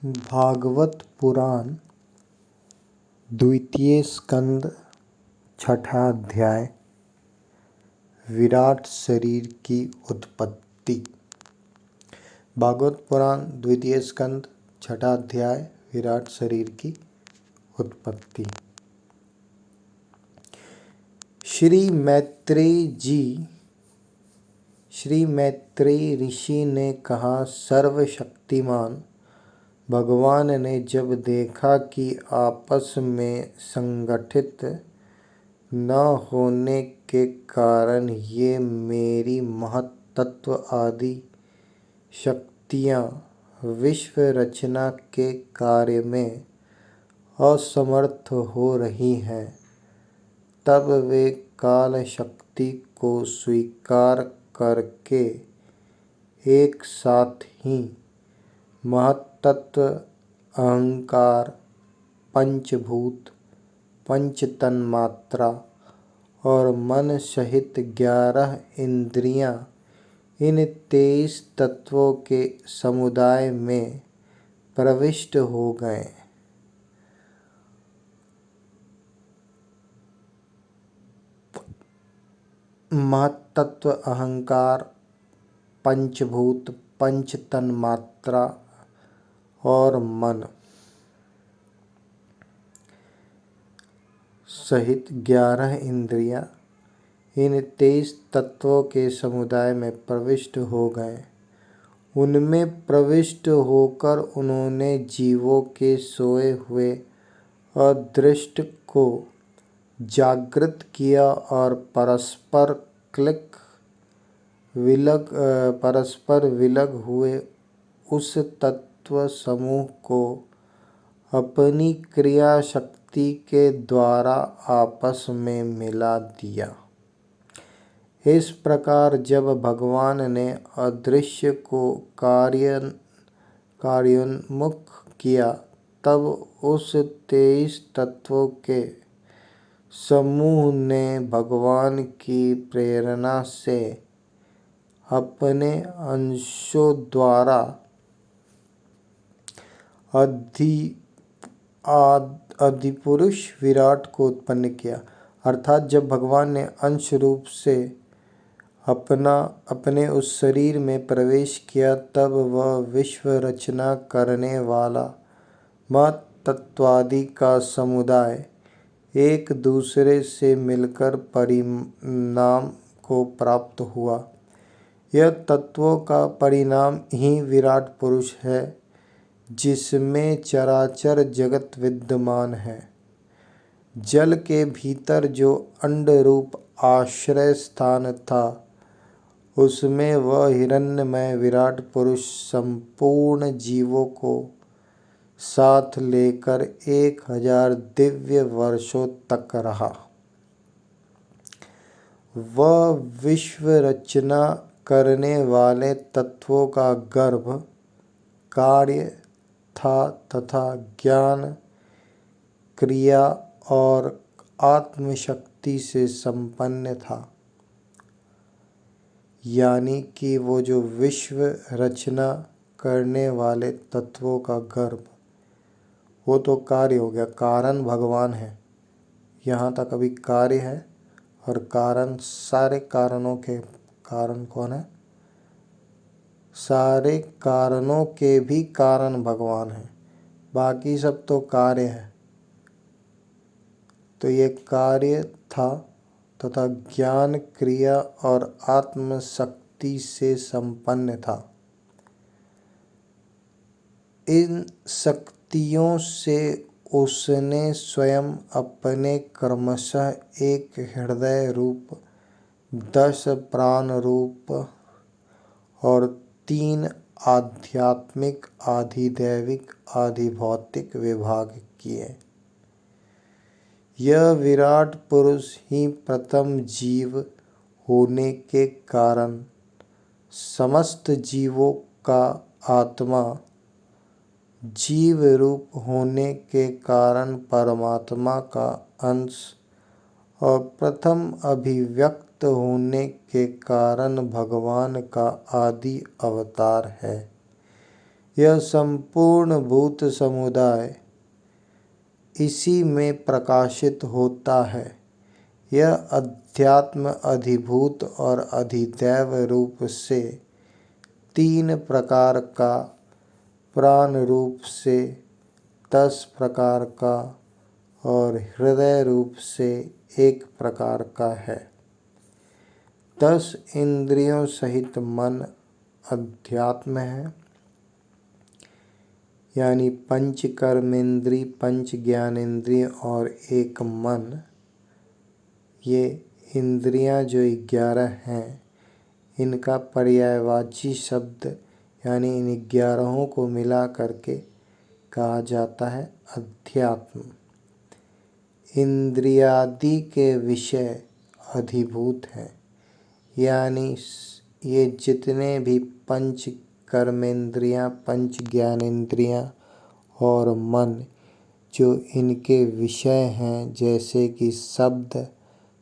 भागवत पुराण द्वितीय स्कंद छठा अध्याय विराट शरीर की उत्पत्ति। भागवत पुराण द्वितीय स्कंद छठा अध्याय विराट शरीर की उत्पत्ति। श्री मैत्रेय ऋषि ने कहा, सर्वशक्तिमान भगवान ने जब देखा कि आपस में संगठित न होने के कारण ये मेरी महत्तत्व आदि शक्तियाँ विश्व रचना के कार्य में असमर्थ हो रही हैं, तब वे काल शक्ति को स्वीकार करके एक साथ ही महत्तत्व, अहंकार, पंचभूत, पंच तन्मात्रा और मन सहित 11 इंद्रियां इन 23 तत्वों के समुदाय में प्रविष्ट हो गए। महत्तत्व, अहंकार, पंचभूत, पंच तन्मात्रा और मन सहित 11 इंद्रियां इन 23 तत्वों के समुदाय में प्रविष्ट हो गए। उनमें प्रविष्ट होकर उन्होंने जीवों के सोए हुए अदृष्ट को जागृत किया और परस्पर विलग हुए उस तत्व समूह को अपनी क्रिया शक्ति के द्वारा आपस में मिला दिया। इस प्रकार जब भगवान ने अदृश्य को कार्योन्मुख किया, तब उस 23 तत्वों के समूह ने भगवान की प्रेरणा से अपने अंशों द्वारा आदिपुरुष विराट को उत्पन्न किया। अर्थात जब भगवान ने अंश रूप से अपने उस शरीर में प्रवेश किया, तब वह विश्व रचना करने वाला महत्तत्वादि का समुदाय एक दूसरे से मिलकर परिणाम को प्राप्त हुआ। यह तत्वों का परिणाम ही विराट पुरुष है, जिसमें चराचर जगत विद्यमान है। जल के भीतर जो अंड रूप आश्रय स्थान था, उसमें वह हिरण्यमय विराट पुरुष संपूर्ण जीवों को साथ लेकर 1000 दिव्य वर्षों तक रहा। वह विश्व रचना करने वाले तत्वों का गर्भ कार्य था तथा ज्ञान, क्रिया और आत्मशक्ति से संपन्न था। यानी कि वो जो विश्व रचना करने वाले तत्वों का गर्भ, वो तो कार्य हो गया, कारण भगवान है। यहाँ तक अभी कार्य है और कारण, सारे कारणों के कारण कौन है? सारे कारणों के भी कारण भगवान है, बाकी सब तो कार्य है। तो ये कार्य था तथा ज्ञान, क्रिया और आत्म शक्ति से संपन्न था। इन शक्तियों से उसने स्वयं अपने क्रमशः एक हृदय रूप, 10 प्राण रूप और 3 आध्यात्मिक, आधिदैविक, आधिभौतिक विभाग किए। यह विराट पुरुष ही प्रथम जीव होने के कारण समस्त जीवों का आत्मा, जीव रूप होने के कारण परमात्मा का अंश और प्रथम अभिव्यक्त होने के कारण भगवान का आदि अवतार है। यह संपूर्ण भूत समुदाय इसी में प्रकाशित होता है। यह अध्यात्म अधिभूत और अधिदैव रूप से 3 प्रकार का, प्राण रूप से 10 प्रकार का और हृदय रूप से 1 प्रकार का है। 10 इंद्रियों सहित मन अध्यात्म है, यानी 5 कर्मेंद्री, 5 ज्ञानेंद्रिय और 1 मन। ये इंद्रियां जो 11 हैं, इनका पर्यायवाची शब्द यानी इन 11 को मिला करके कहा जाता है अध्यात्म। इंद्रियादि के विषय अधिभूत हैं, यानी ये जितने भी 5 कर्मेंद्रियां, 5 ज्ञानेंद्रियां और मन जो इनके विषय हैं, जैसे कि शब्द,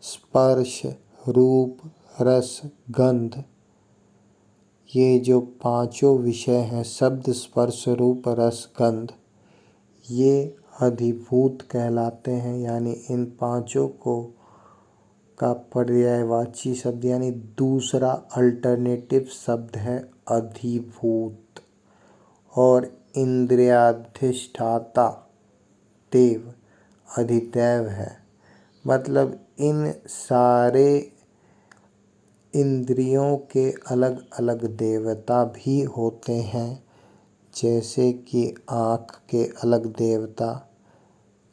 स्पर्श, रूप, रस, गंध, ये जो 5 विषय हैं, शब्द, स्पर्श, रूप, रस, गंध, ये अधिभूत कहलाते हैं। यानी इन 5 को का पर्यायवाची शब्द यानी दूसरा अल्टरनेटिव शब्द है अधिभूत। और इंद्रियाधिष्ठाता देव अधिदैव है, मतलब इन सारे इंद्रियों के अलग अलग देवता भी होते हैं। जैसे कि आँख के अलग देवता,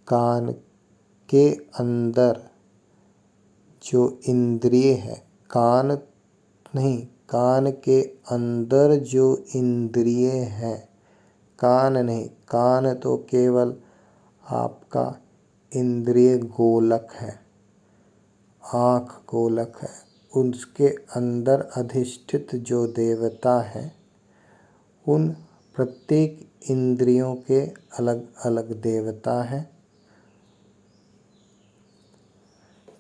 कान के अंदर जो इंद्रिय है, कान नहीं, कान के अंदर जो इंद्रिय है, कान नहीं, कान तो केवल आपका इंद्रिय गोलक है, आँख गोलक है। उसके अंदर अधिष्ठित जो देवता है, उन प्रत्येक इंद्रियों के अलग अलग देवता हैं।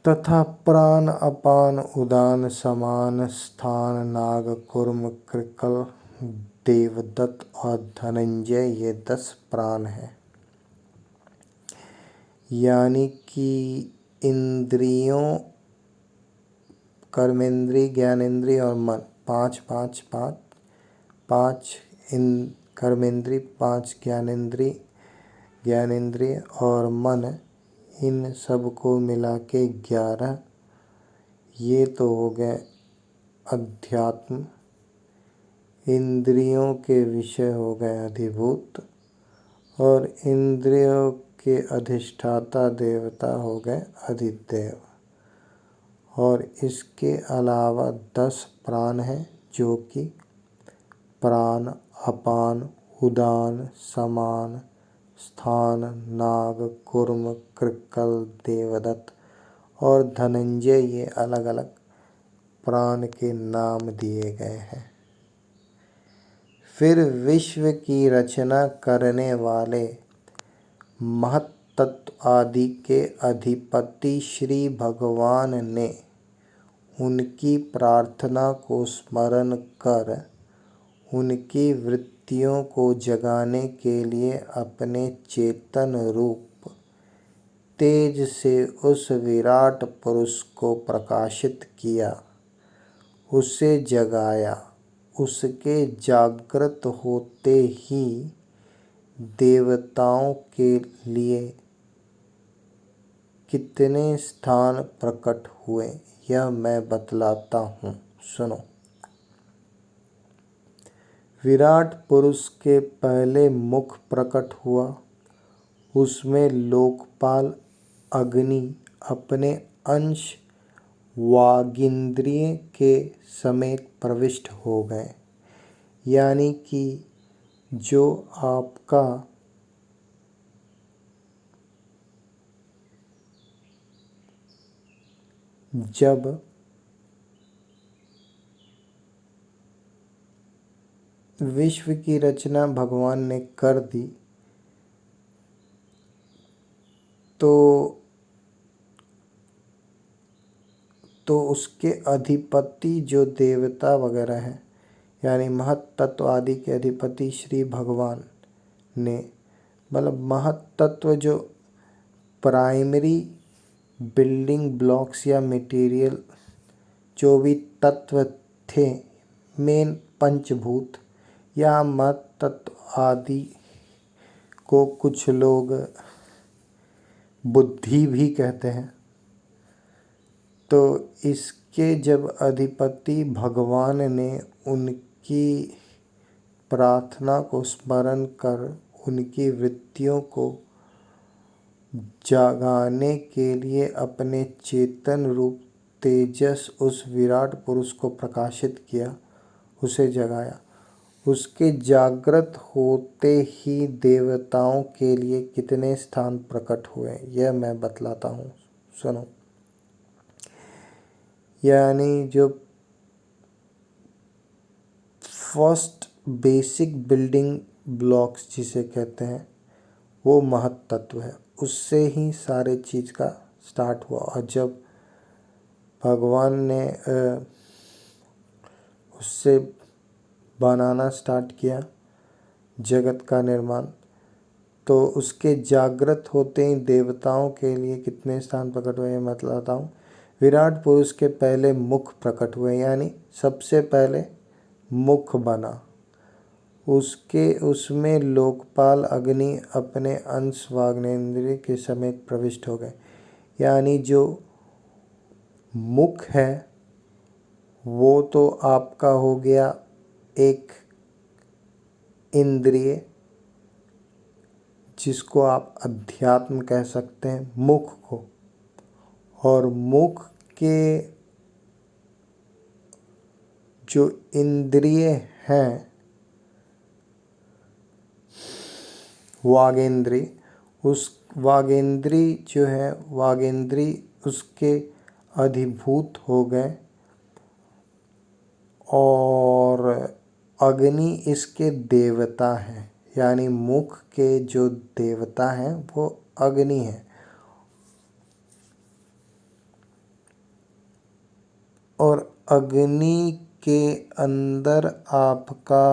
तथा प्राण, अपान, उदान, समान, स्थान, नाग, कूर्म, कृकल, देवदत्त और धनंजय, ये 10 प्राण हैं। यानी कि इंद्रियों, कर्मेंद्रिय, ज्ञानेंद्रिय और मन, 5 5 5, 5 इन कर्मेंद्रिय, 5 ज्ञानेंद्रिय और मन, इन सब को मिला के 11। ये तो हो गए अध्यात्म। इंद्रियों के विषय हो गए अधिभूत और इंद्रियों के अधिष्ठाता देवता हो गए अधिदैव। और इसके अलावा 10 प्राण हैं, जो कि प्राण, अपान, उदान, समान, स्थान, नाग, कूर्म, कृकल, देवदत्त और धनंजय, ये अलग अलग प्राण के नाम दिए गए हैं। फिर विश्व की रचना करने वाले महत्तत्व आदि के अधिपति श्री भगवान ने उनकी प्रार्थना को स्मरण कर उनकी वृत्तियों को जगाने के लिए अपने चेतन रूप तेज से उस विराट पुरुष को प्रकाशित किया, उसे जगाया। उसके जागृत होते ही देवताओं के लिए कितने स्थान प्रकट हुए, यह मैं बतलाता हूँ, सुनो। विराट पुरुष के पहले मुख प्रकट हुआ, उसमें लोकपाल अग्नि अपने अंश वागिंद्रिय के समेत प्रविष्ट हो गए। यानी कि जो आपका जब विश्व की रचना भगवान ने कर दी, तो उसके अधिपति जो देवता वगैरह हैं, यानी महत तत्व आदि के अधिपति श्री भगवान ने, मतलब महत तत्व जो प्राइमरी बिल्डिंग ब्लॉक्स या मटेरियल जो भी तत्व थे, मेन पंचभूत या महत तत्व आदि को कुछ लोग बुद्धि भी कहते हैं। तो इसके जब अधिपति भगवान ने उनकी प्रार्थना को स्मरण कर उनकी वृत्तियों को जगाने के लिए अपने चेतन रूप तेजस उस विराट पुरुष को प्रकाशित किया, उसे जगाया। उसके जागृत होते ही देवताओं के लिए कितने स्थान प्रकट हुए, यह मैं बतलाता हूँ, सुनो। यानी जो फर्स्ट बेसिक बिल्डिंग ब्लॉक्स जिसे कहते हैं वो महत तत्व है, उससे ही सारे चीज़ का स्टार्ट हुआ। और जब भगवान ने उससे बनाना स्टार्ट किया जगत का निर्माण, तो उसके जागृत होते ही देवताओं के लिए कितने स्थान प्रकट हुए मैं बतलाता हूँ। विराट पुरुष के पहले मुख प्रकट हुए, यानी सबसे पहले मुख बना, उसमें लोकपाल अग्नि अपने अंश वाग्नेन्द्रिय के समेत प्रविष्ट हो गए। यानी जो मुख है वो तो आपका हो गया एक इंद्रिय जिसको आप अध्यात्म कह सकते हैं, मुख को। और मुख के जो इंद्रिय हैं वागेंद्री, उस वागेंद्री जो है वागेंद्री उसके अधिभूत हो गए और अग्नि इसके देवता हैं। यानी मुख के जो देवता हैं वो अग्नि है और अग्नि के अंदर आपका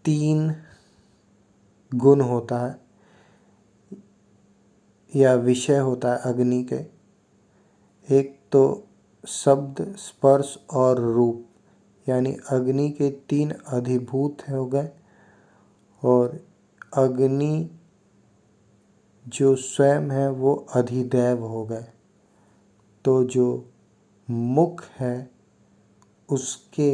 3 गुण होता है या विषय होता है अग्नि के। एक तो शब्द, स्पर्श और रूप, यानी अग्नि के 3 अधिभूत हो गए। और अग्नि जो स्वयं है वो अधिदैव हो गए। तो जो मुख है उसके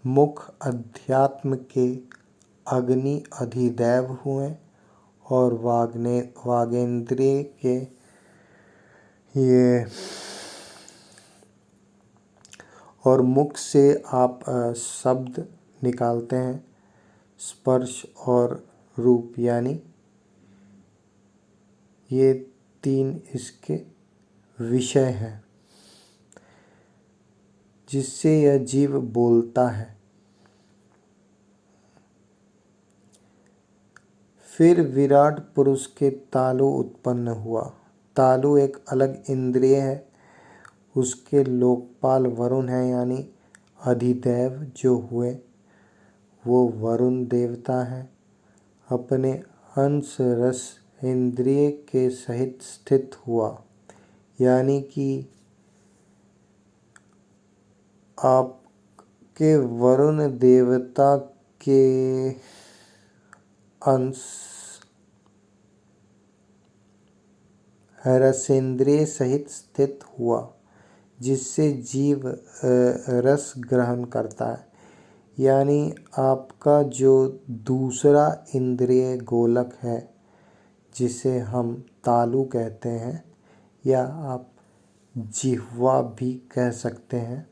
मुख अध्यात्म के अग्नि अधिदैव हुए और वागेंद्रिय के ये, और मुख से आप शब्द निकालते हैं, स्पर्श और रूप, यानी ये 3 इसके विषय हैं जिससे यह जीव बोलता है। फिर विराट पुरुष के तालु उत्पन्न हुआ। तालु एक अलग इंद्रिय है, उसके लोकपाल वरुण है, यानी अधिदैव जो हुए वो वरुण देवता है। अपने अंश रस इंद्रिय के सहित स्थित हुआ, यानी कि आपके वरुण देवता के अंश रसेंद्रिय सहित स्थित हुआ, जिससे जीव रस ग्रहण करता है। यानी आपका जो दूसरा इंद्रिय गोलक है जिसे हम तालु कहते हैं या आप जिह्वा भी कह सकते हैं,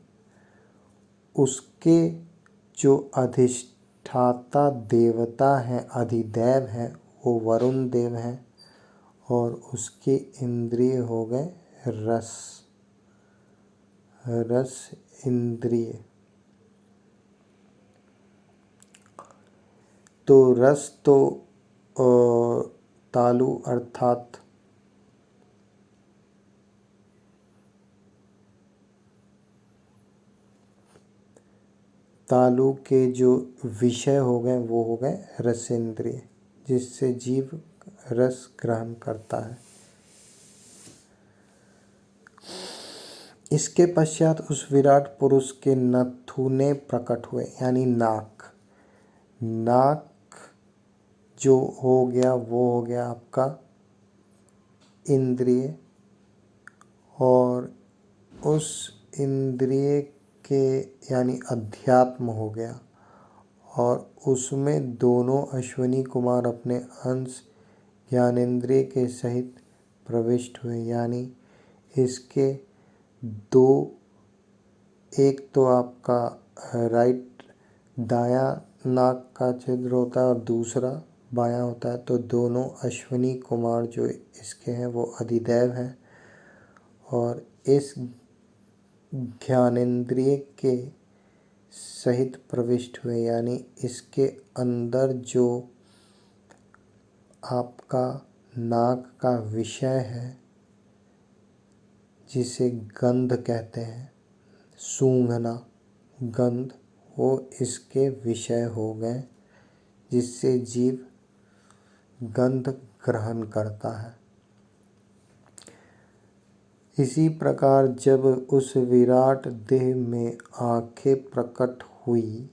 उसके जो अधिष्ठाता देवता हैं, अधिदैव हैं, वो वरुण देव हैं और उसके इंद्रिय हो गए रस इंद्रिय। तो रस तो तालु अर्थात तालु के जो विषय हो गए वो हो गए रसेंद्रिय, जिससे जीव रस ग्रहण करता है। इसके पश्चात उस विराट पुरुष के नथुने प्रकट हुए, यानी नाक। नाक जो हो गया वो हो गया आपका इंद्रिय, और उस इंद्रिय के यानी अध्यात्म हो गया, और उसमें दोनों अश्विनी कुमार अपने अंश ज्ञानेंद्रिय के सहित प्रविष्ट हुए। यानी इसके दो, एक तो आपका राइट दायां नाक का छिद्र होता है और दूसरा बायां होता है, तो दोनों अश्विनी कुमार जो इसके हैं वो अधिदैव हैं, और इस ज्ञानेंद्रिय के सहित प्रविष्ट हुए। यानी इसके अंदर जो आपका नाक का विषय है, जिसे गंध कहते हैं, सूंघना, गंध, वो इसके विषय हो गए, जिससे जीव गंध ग्रहण करता है। इसी प्रकार जब उस विराट देह में आंखें प्रकट हुई,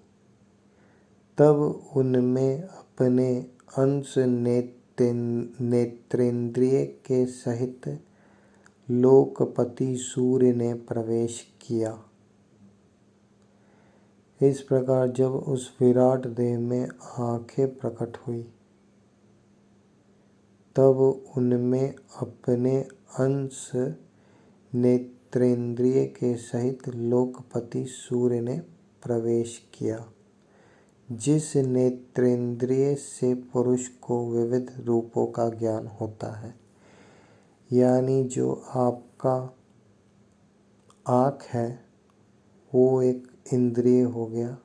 तब उनमें अपने अंश नेत्रेंद्रिय के सहित लोकपति सूर्य ने प्रवेश किया। इस प्रकार जब उस विराट देह में आंखें प्रकट हुई, तब उनमें अपने अंश नेत्रेंद्रिय के सहित लोकपति सूर्य ने प्रवेश किया। जिस नेत्रेंद्रिय से पुरुष को विविध रूपों का ज्ञान होता है, यानी जो आपका आँख है वो एक इंद्रिय हो गया,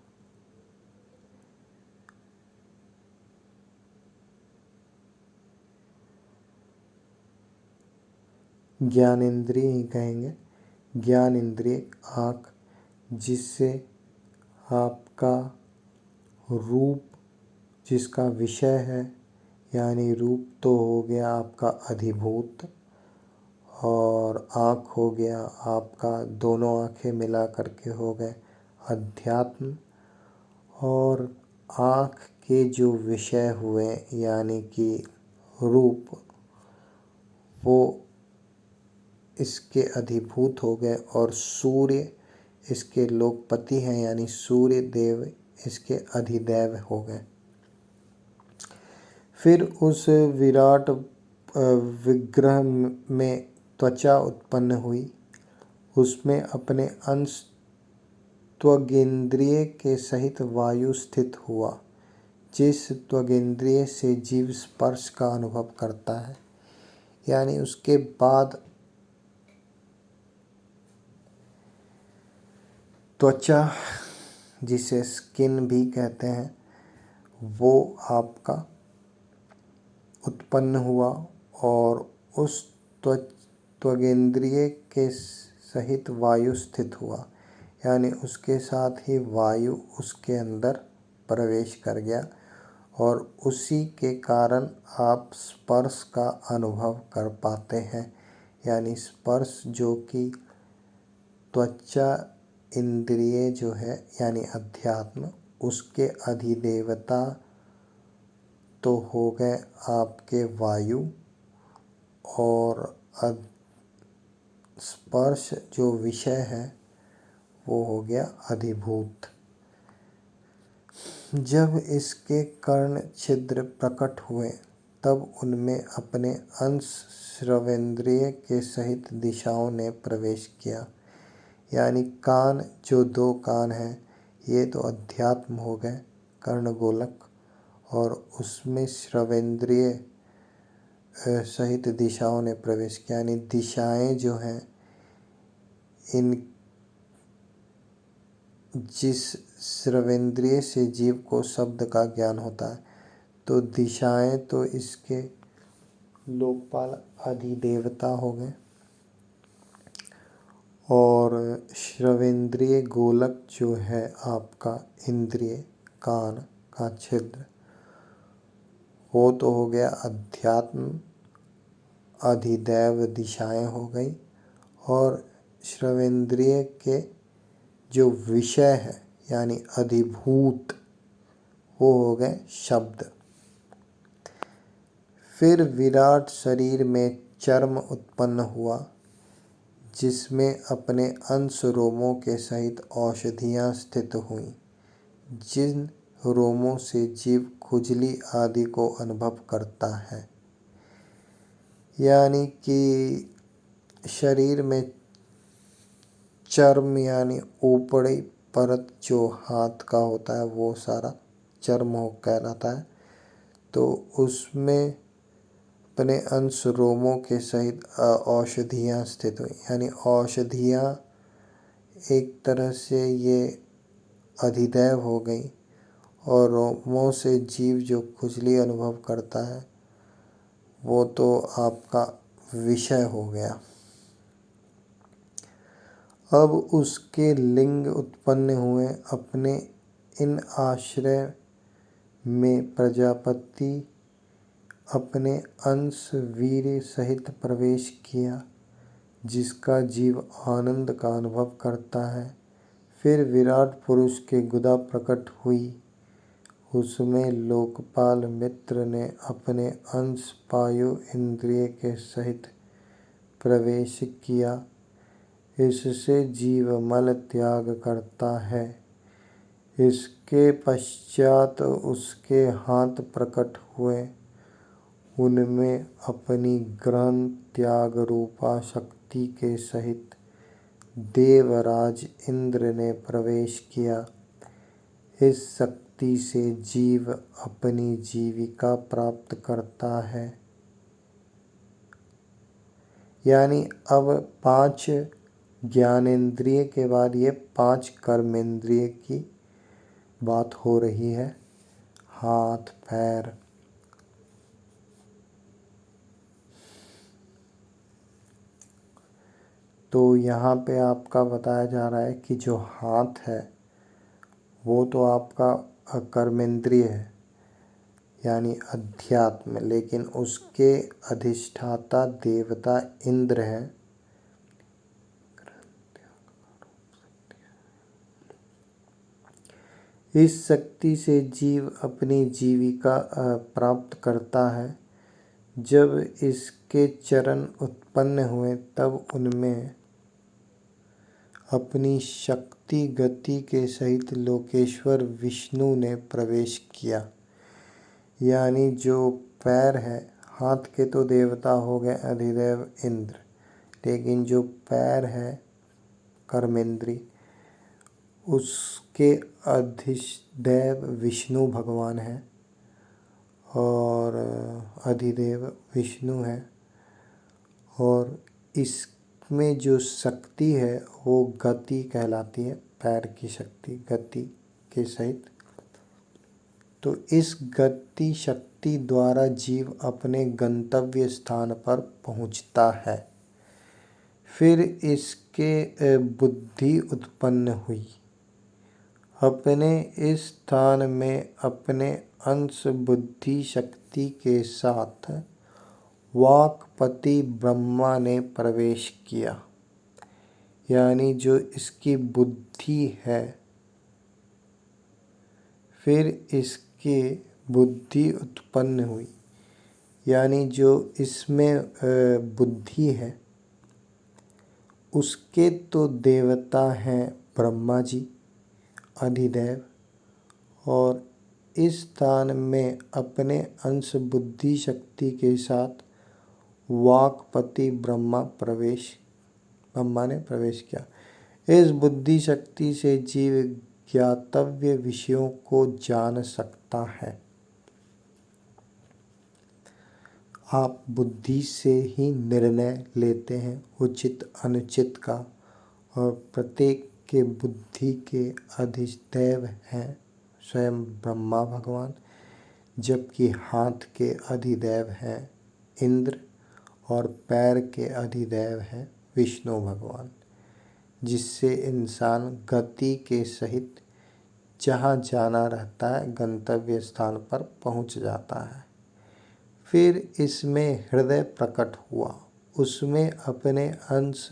ज्ञान इंद्रिय ही कहेंगे, ज्ञान इंद्रिय आँख, जिससे आपका रूप, जिसका विषय है, यानी रूप तो हो गया आपका अधिभूत, और आँख हो गया आपका, दोनों आँखें मिला करके हो गए अध्यात्म, और आँख के जो विषय हुए यानी कि रूप, वो इसके अधिभूत हो गए, और सूर्य इसके लोकपति हैं, यानी सूर्य देव इसके अधिदैव हो गए। फिर उस विराट विग्रह में त्वचा उत्पन्न हुई, उसमें अपने अंश त्वगेंद्रिय के सहित वायु स्थित हुआ। जिस त्वगेंद्रिय से जीव स्पर्श का अनुभव करता है, यानी उसके बाद त्वचा, जिसे स्किन भी कहते हैं, वो आपका उत्पन्न हुआ, और उस त्वगेंद्रिय के सहित वायु स्थित हुआ, यानी उसके साथ ही वायु उसके अंदर प्रवेश कर गया, और उसी के कारण आप स्पर्श का अनुभव कर पाते हैं। यानी स्पर्श जो कि त्वचा इंद्रिय जो है यानी अध्यात्म, उसके अधिदेवता तो हो गए आपके वायु, और स्पर्श जो विषय है वो हो गया अधिभूत। जब इसके कर्ण छिद्र प्रकट हुए, तब उनमें अपने अंश श्रवेंद्रिय के सहित दिशाओं ने प्रवेश किया। यानी कान, जो दो कान हैं, ये तो अध्यात्म हो गए कर्णगोलक, और उसमें श्रवेंद्रिय सहित दिशाओं ने प्रवेश किया। यानी दिशाएं जो हैं, इन जिस श्रवेंद्रिय से जीव को शब्द का ज्ञान होता है, तो दिशाएं तो इसके लोकपाल अधिदेवता हो गए, और श्रवेंद्रिय गोलक जो है आपका इंद्रिय कान का छिद्र, वो तो हो गया अध्यात्म, अधिदैव दिशाएं हो गई। और श्रवेंद्रिय के जो विषय है यानी अधिभूत, वो हो गए शब्द। फिर विराट शरीर में चर्म उत्पन्न हुआ, जिसमें अपने अंश रोमों के सहित औषधियाँ स्थित हुईं, जिन रोमों से जीव खुजली आदि को अनुभव करता है। यानी कि शरीर में चर्म यानी ऊपरी परत जो हाथ का होता है वो सारा चर्म कहलाता है। तो उसमें अपने अंश रोमों के सहित औषधियाँ स्थित हुई, यानी औषधियाँ एक तरह से ये अधिदैव हो गई। और रोमों से जीव जो खुजली अनुभव करता है वो तो आपका विषय हो गया। अब उसके लिंग उत्पन्न हुए। अपने इन आश्रय में प्रजापति अपने अंश वीर सहित प्रवेश किया, जिसका जीव आनंद का अनुभव करता है। फिर विराट पुरुष के गुदा प्रकट हुई, उसमें लोकपाल मित्र ने अपने अंश पायु इंद्रिय के सहित प्रवेश किया। इससे जीव मल त्याग करता है। इसके पश्चात उसके हाथ प्रकट हुए, उनमें अपनी ग्रहण त्याग रूपा शक्ति के सहित देवराज इंद्र ने प्रवेश किया। इस शक्ति से जीव अपनी जीविका प्राप्त करता है। यानी अब 5 ज्ञानेंद्रिय के बाद ये 5 कर्मेंद्रिय की बात हो रही है। हाथ, पैर, तो यहाँ पे आपका बताया जा रहा है कि जो हाथ है वो तो आपका कर्मेंद्रिय है यानी अध्यात्म, लेकिन उसके अधिष्ठाता देवता इंद्र हैं। इस शक्ति से जीव अपनी जीविका प्राप्त करता है। जब इसके चरण उत्पन्न हुए तब उनमें अपनी शक्ति गति के सहित लोकेश्वर विष्णु ने प्रवेश किया। यानी जो पैर है, हाथ के तो देवता हो गए अधिदेव इंद्र, लेकिन जो पैर है कर्मेंद्री, उसके अधिदेव विष्णु भगवान है और अधिदेव विष्णु है। और इसमें जो शक्ति है वो गति कहलाती है, पैर की शक्ति गति के सहित। तो इस गति शक्ति द्वारा जीव अपने गंतव्य स्थान पर पहुंचता है। फिर इसके बुद्धि उत्पन्न हुई। अपने इस स्थान में अपने अंश बुद्धि शक्ति के साथ वाक्पति ब्रह्मा ने प्रवेश किया। यानी जो इसकी बुद्धि है, फिर इसकी बुद्धि उत्पन्न हुई। यानी जो इसमें बुद्धि है उसके तो देवता हैं ब्रह्मा जी अधिदेव, और इस स्थान में अपने अंश बुद्धि शक्ति के साथ वाक्पति ब्रह्मा ने प्रवेश किया। इस बुद्धि शक्ति से जीव ज्ञातव्य विषयों को जान सकता है। आप बुद्धि से ही निर्णय लेते हैं उचित अनुचित का, और प्रत्येक के बुद्धि के अधिदेव हैं स्वयं ब्रह्मा भगवान, जबकि हाथ के अधिदेव हैं इंद्र और पैर के अधिदेव हैं विष्णु भगवान। जिससे इंसान गति के सहित जहाँ जाना रहता है गंतव्य स्थान पर पहुँच जाता है। फिर इसमें हृदय प्रकट हुआ, उसमें अपने अंश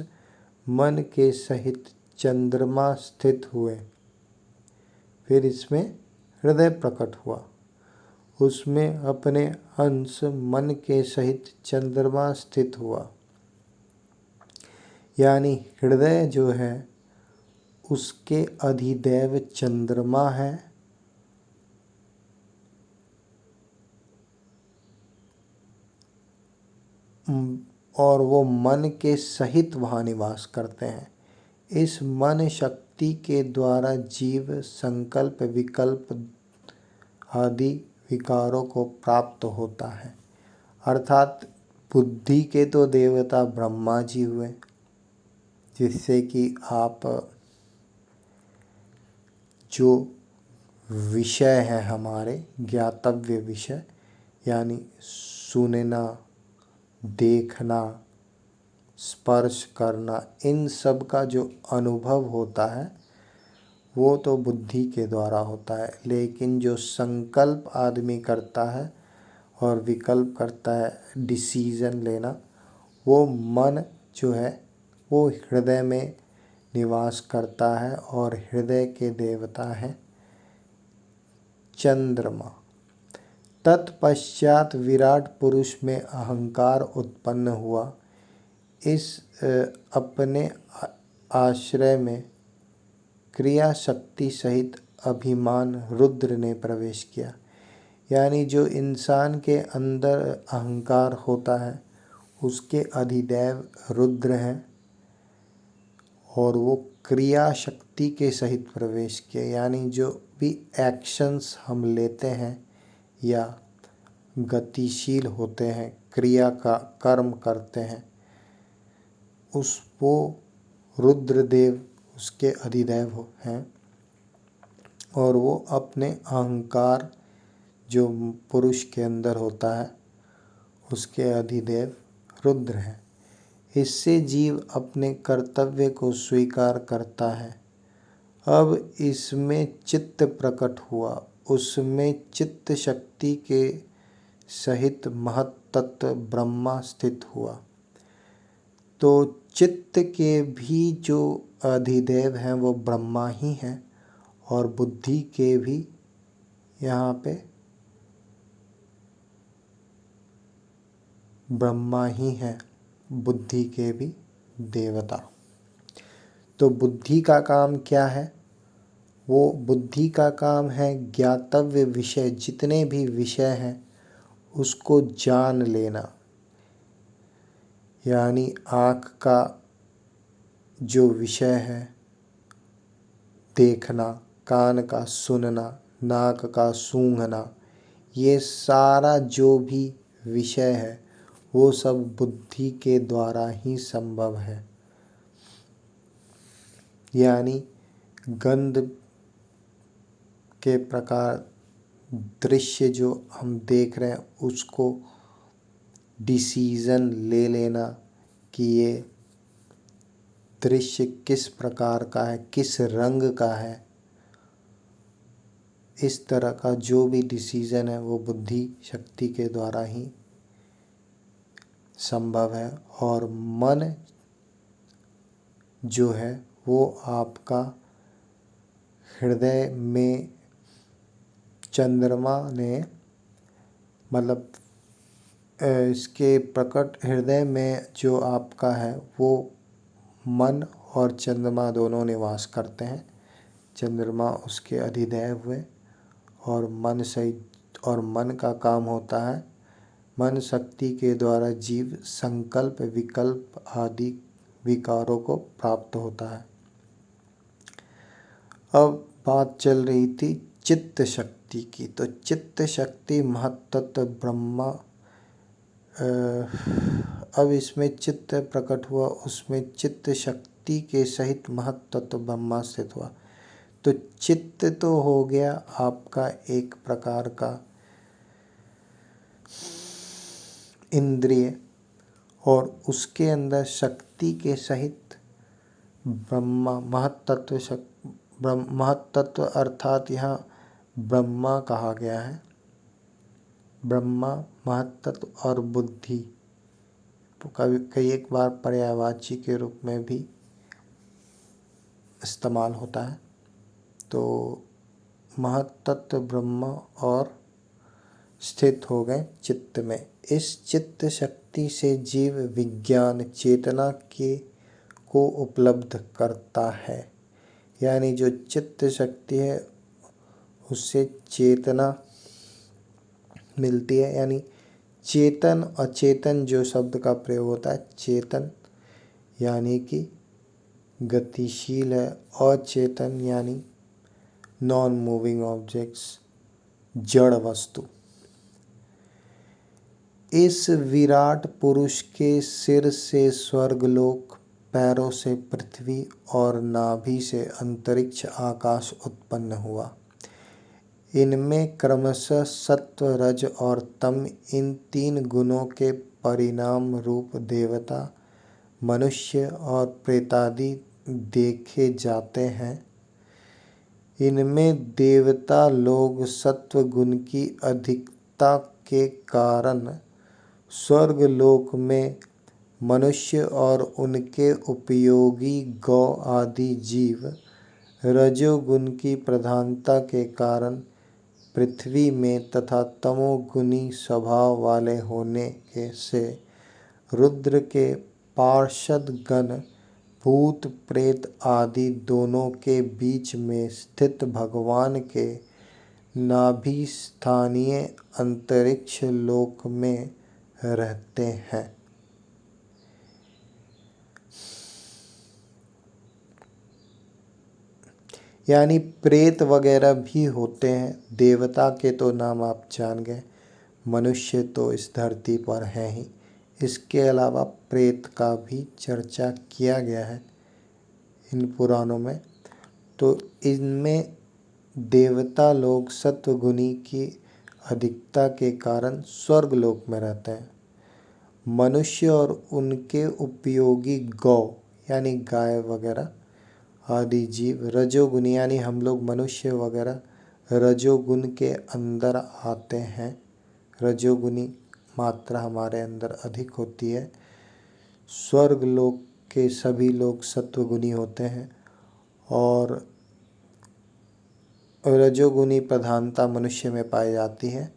मन के सहित चंद्रमा स्थित हुए। फिर इसमें हृदय प्रकट हुआ, उसमें अपने अंश मन के सहित चंद्रमा स्थित हुआ। यानी हृदय जो है उसके अधिदैव चंद्रमा है और वो मन के सहित वहाँ निवास करते हैं। इस मन शक्ति के द्वारा जीव संकल्प विकल्प आदि विकारों को प्राप्त होता है। अर्थात बुद्धि के तो देवता ब्रह्मा जी हुए, जिससे कि आप जो विषय है हमारे ज्ञातव्य विषय यानी सुनना, देखना, स्पर्श करना, इन सब का जो अनुभव होता है वो तो बुद्धि के द्वारा होता है। लेकिन जो संकल्प आदमी करता है और विकल्प करता है, डिसीजन लेना, वो मन जो है वो हृदय में निवास करता है और हृदय के देवता हैं चंद्रमा। तत्पश्चात विराट पुरुष में अहंकार उत्पन्न हुआ। इस अपने आश्रय में क्रिया शक्ति सहित अभिमान रुद्र ने प्रवेश किया। यानी जो इंसान के अंदर अहंकार होता है उसके अधिदैव रुद्र हैं और वो क्रिया शक्ति के सहित प्रवेश किया। यानी जो भी एक्शंस हम लेते हैं या गतिशील होते हैं, क्रिया का कर्म करते हैं, वो रुद्रदेव उसके अधिदैव हैं और वो अपने अहंकार जो पुरुष के अंदर होता है उसके अधिदैव रुद्र हैं। इससे जीव अपने कर्तव्य को स्वीकार करता है। अब इसमें चित्त प्रकट हुआ, उसमें चित्त शक्ति के सहित महत्तत्व ब्रह्मा स्थित हुआ। तो चित्त के भी जो अधिदैव हैं वो ब्रह्मा ही हैं और बुद्धि के भी यहाँ पे ब्रह्मा ही हैं, बुद्धि के भी देवता। तो बुद्धि का काम क्या है? वो बुद्धि का काम है ज्ञातव्य विषय, जितने भी विषय हैं उसको जान लेना। यानी आँख का जो विषय है देखना, कान का सुनना, नाक का सूंघना, ये सारा जो भी विषय है वो सब बुद्धि के द्वारा ही संभव है। यानी गंध के प्रकार दृश्य जो हम देख रहे हैं उसको डिसीजन ले लेना कि ये दृश्य किस प्रकार का है, किस रंग का है, इस तरह का जो भी डिसीजन है वो बुद्धि शक्ति के द्वारा ही संभव है। और मन जो है वो आपका हृदय में चंद्रमा ने मतलब इसके प्रकट हृदय में जो आपका है वो मन और चंद्रमा दोनों निवास करते हैं। चंद्रमा उसके अधिदैव हुए और मन सहित, और मन का काम होता है मन शक्ति के द्वारा जीव संकल्प विकल्प आदि विकारों को प्राप्त होता है। अब बात चल रही थी चित्त शक्ति की। तो चित्त शक्ति महत्तत्व ब्रह्मा, अब इसमें चित्त प्रकट हुआ, उसमें चित्त शक्ति के सहित महत्तत्व ब्रह्मा स्थित हुआ। तो चित्त तो हो गया आपका एक प्रकार का इंद्रिय और उसके अंदर शक्ति के सहित ब्रह्मा महत्तत्व अर्थात यहाँ ब्रह्मा कहा गया है। ब्रह्मा, महत्तत्व और बुद्धि कभी कई एक बार पर्यायवाची के रूप में भी इस्तेमाल होता है। तो महत्तत्व ब्रह्म और स्थित हो गए चित्त में। इस चित्त शक्ति से जीव विज्ञान चेतना के को उपलब्ध करता है। यानी जो चित्त शक्ति है उससे चेतना मिलती है। यानी चेतन अचेतन जो शब्द का प्रयोग होता है, चेतन यानी कि गतिशील है, अचेतन यानी नॉन मूविंग ऑब्जेक्ट्स, जड़ वस्तु। इस विराट पुरुष के सिर से स्वर्गलोक, पैरों से पृथ्वी और नाभि से अंतरिक्ष आकाश उत्पन्न हुआ। इनमें क्रमशः सत्व, रज और तम इन तीन गुणों के परिणाम रूप देवता, मनुष्य और प्रेतादि देखे जाते हैं। इनमें देवता लोग सत्व गुण की अधिकता के कारण स्वर्ग लोक में, मनुष्य और उनके उपयोगी गौ आदि जीव रजोगुण की प्रधानता के कारण पृथ्वी में तथा तमोगुणी स्वभाव वाले होने के से रुद्र के पार्षद गण भूत प्रेत आदि दोनों के बीच में स्थित भगवान के नाभि स्थानीय अंतरिक्ष लोक में रहते हैं। यानी प्रेत वगैरह भी होते हैं। देवता के तो नाम आप जान गए, मनुष्य तो इस धरती पर हैं ही। इसके अलावा प्रेत का भी चर्चा किया गया है इन पुराणों में। तो इनमें देवता लोग सत्वगुणी की अधिकता के कारण स्वर्ग लोक में रहते हैं। मनुष्य और उनके उपयोगी गौ यानी गाय वगैरह आदि जीव रजोगुणी यानी हम लोग मनुष्य वगैरह रजोगुण के अंदर आते हैं। रजोगुणी मात्रा हमारे अंदर अधिक होती है। स्वर्ग लोक के सभी लोग सत्वगुणी होते हैं और रजोगुणी प्रधानता मनुष्य में पाई जाती है,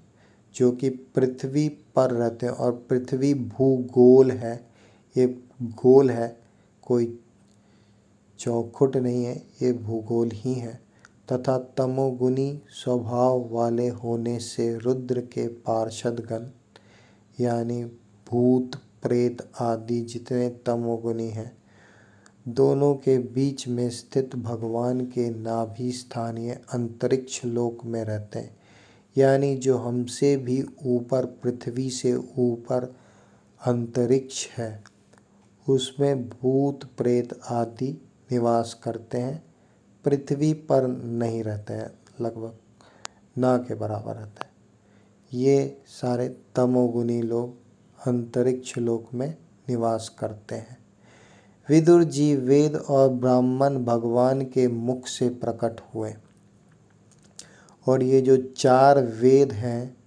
जो कि पृथ्वी पर रहते हैं। और पृथ्वी भूगोल है, ये गोल है, कोई चौखुट नहीं है, ये भूगोल ही है। तथा तमोगुणी स्वभाव वाले होने से रुद्र के पार्षदगण यानी भूत प्रेत आदि जितने तमोगुणी हैं, दोनों के बीच में स्थित भगवान के नाभि स्थानीय अंतरिक्ष लोक में रहते हैं। यानी जो हमसे भी ऊपर, पृथ्वी से ऊपर अंतरिक्ष है, उसमें भूत प्रेत आदि निवास करते हैं। पृथ्वी पर नहीं रहते हैं, लगभग ना के बराबर रहते हैं। ये सारे तमोगुणी लोग अंतरिक्ष लोक में निवास करते हैं। विदुर जी वेद और ब्राह्मण भगवान के मुख से प्रकट हुए। और ये जो 4 वेद हैं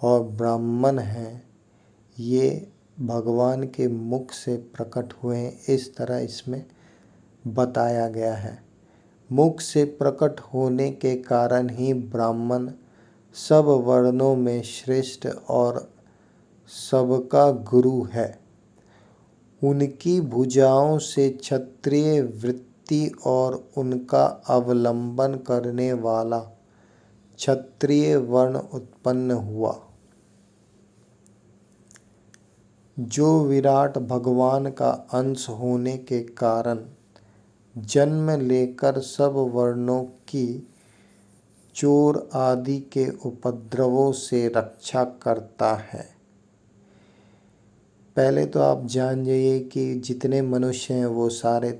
और ब्राह्मण हैं, ये भगवान के मुख से प्रकट हुए हैं, इस तरह इसमें बताया गया है। मुख से प्रकट होने के कारण ही ब्राह्मण सब वर्णों में श्रेष्ठ और सबका गुरु है। उनकी भुजाओं से क्षत्रिय वृत्ति और उनका अवलंबन करने वाला क्षत्रिय वर्ण उत्पन्न हुआ। जो विराट भगवान का अंश होने के कारण जन्म लेकर सब वर्णों की चोर आदि के उपद्रवों से रक्षा करता है। पहले तो आप जान जाइए कि जितने मनुष्य हैं वो सारे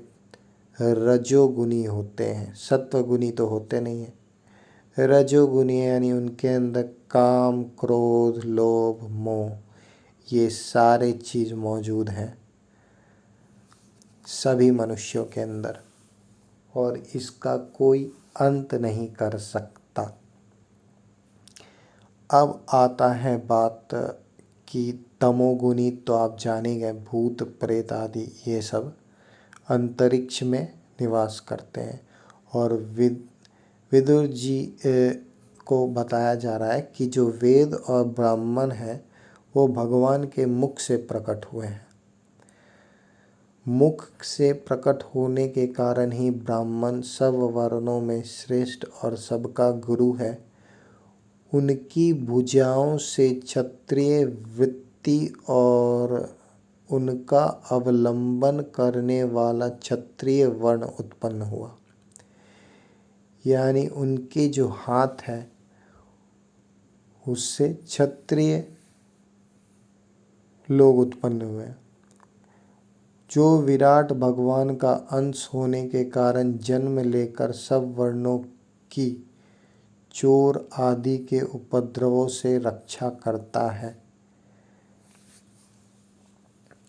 रजोगुणी होते हैं, सत्वगुणी तो होते नहीं हैं। रजोगुणी यानी उनके अंदर काम, क्रोध, लोभ, मोह ये सारे चीज़ मौजूद हैं। सभी मनुष्यों के अंदर, और इसका कोई अंत नहीं कर सकता। अब आता है बात कि तमोगुणी तो आप जाने गए, भूत प्रेत आदि ये सब अंतरिक्ष में निवास करते हैं। और विदुर जी को बताया जा रहा है कि जो वेद और ब्राह्मण है वो भगवान के मुख से प्रकट हुए हैं। मुख से प्रकट होने के कारण ही ब्राह्मण सब वर्णों में श्रेष्ठ और सबका गुरु है। उनकी भुजाओं से क्षत्रिय वृत्ति और उनका अवलंबन करने वाला क्षत्रिय वर्ण उत्पन्न हुआ। यानी उनके जो हाथ है उससे क्षत्रिय लोग उत्पन्न हुए। जो विराट भगवान का अंश होने के कारण जन्म लेकर सब वर्णों की चोर आदि के उपद्रवों से रक्षा करता है।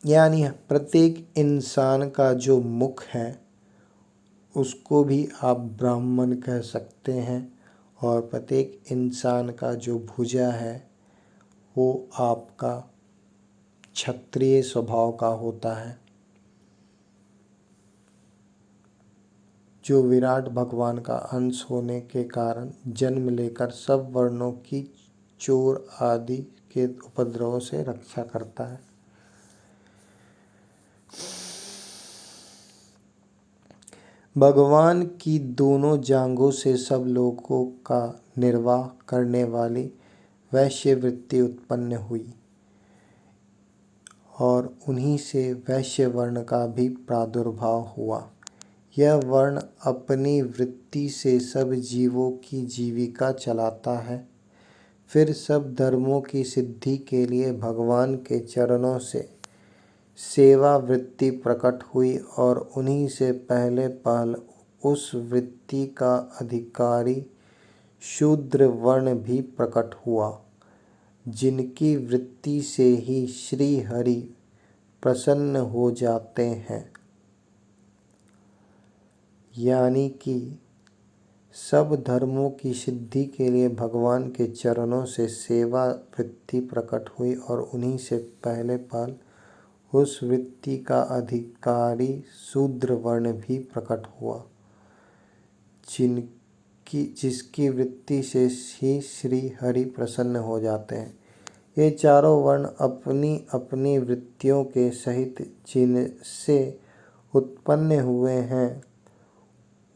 यानी प्रत्येक इंसान का जो मुख है उसको भी आप ब्राह्मण कह सकते हैं, और प्रत्येक इंसान का जो भुजा है वो आपका क्षत्रिय स्वभाव का होता है। जो विराट भगवान का अंश होने के कारण जन्म लेकर सब वर्णों की चोर आदि के उपद्रवों से रक्षा करता है। भगवान की दोनों जांघों से सब लोगों का निर्वाह करने वाली वैश्य वृत्ति उत्पन्न हुई, और उन्हीं से वैश्य वर्ण का भी प्रादुर्भाव हुआ। यह वर्ण अपनी वृत्ति से सब जीवों की जीविका चलाता है। फिर सब धर्मों की सिद्धि के लिए भगवान के चरणों से सेवा वृत्ति प्रकट हुई, और उन्हीं से पहले पहल उस वृत्ति का अधिकारी शूद्र वर्ण भी प्रकट हुआ, जिनकी वृत्ति से ही श्री हरि प्रसन्न हो जाते हैं। यानी कि सब धर्मों की सिद्धि के लिए भगवान के चरणों से सेवा वृत्ति प्रकट हुई, और उन्हीं से पहले पहल उस वृत्ति का अधिकारी शूद्र वर्ण भी प्रकट हुआ, जिसकी वृत्ति से ही श्री हरि प्रसन्न हो जाते हैं। ये चारों वर्ण अपनी अपनी वृत्तियों के सहित जिनसे उत्पन्न हुए हैं,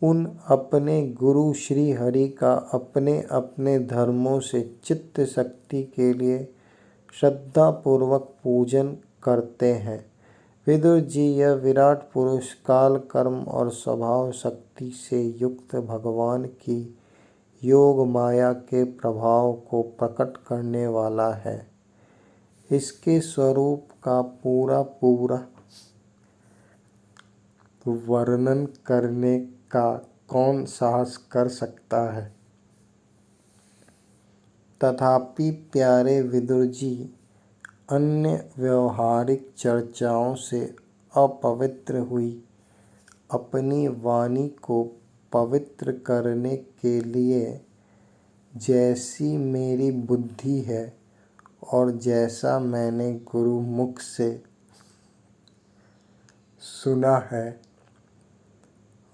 उन अपने गुरु श्री हरि का अपने अपने धर्मों से चित्त शक्ति के लिए श्रद्धापूर्वक पूजन करते हैं। विदुर जी, यह विराट पुरुष काल कर्म और स्वभाव शक्ति से युक्त भगवान की योग माया के प्रभाव को प्रकट करने वाला है। इसके स्वरूप का पूरा वर्णन करने का कौन साहस कर सकता है। तथापि प्यारे विदुर जी, अन्य व्यवहारिक चर्चाओं से अपवित्र हुई अपनी वाणी को पवित्र करने के लिए जैसी मेरी बुद्धि है और जैसा मैंने गुरु मुख से सुना है,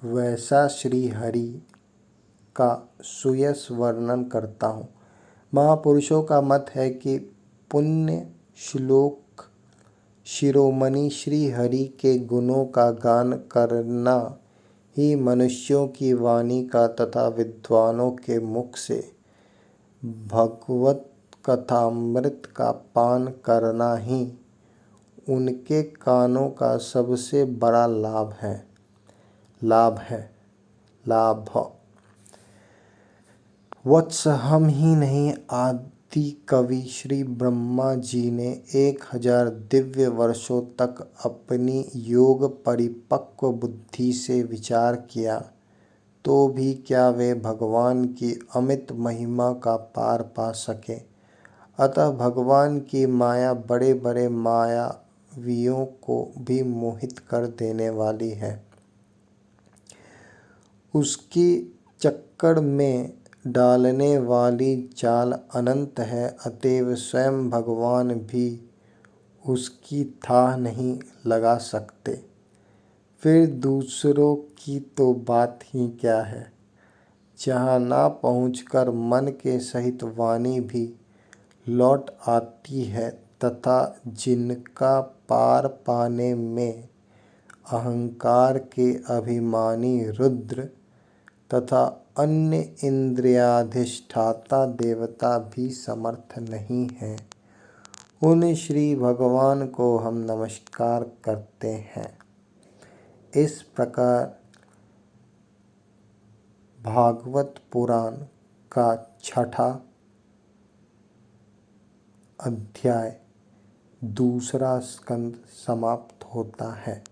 वैसा श्री हरि का सुयश वर्णन करता हूँ। महापुरुषों का मत है कि पुण्य श्लोक शिरोमणि श्री हरि के गुणों का गान करना ही मनुष्यों की वाणी का तथा विद्वानों के मुख से भगवत कथामृत का पान करना ही उनके कानों का सबसे बड़ा लाभ है। वत्स हम ही नहीं, आदि कवि श्री ब्रह्मा जी ने 1000 दिव्य वर्षों तक अपनी योग परिपक्व बुद्धि से विचार किया, तो भी क्या वे भगवान की अमित महिमा का पार पा सके। अतः भगवान की माया बड़े बड़े माया मानवियों को भी मोहित कर देने वाली है। उसकी चक्कर में डालने वाली चाल अनंत है, अतएव स्वयं भगवान भी उसकी थाह नहीं लगा सकते। फिर दूसरों की तो बात ही क्या है। जहाँ ना पहुँचकर मन के सहित वाणी भी लौट आती है, तथा जिनका पार पाने में अहंकार के अभिमानी रुद्र तथा अन्य इंद्रियाधिष्ठाता देवता भी समर्थ नहीं हैं, उन श्री भगवान को हम नमस्कार करते हैं। इस प्रकार भागवत पुराण का छठा अध्याय दूसरा स्कंद समाप्त होता है।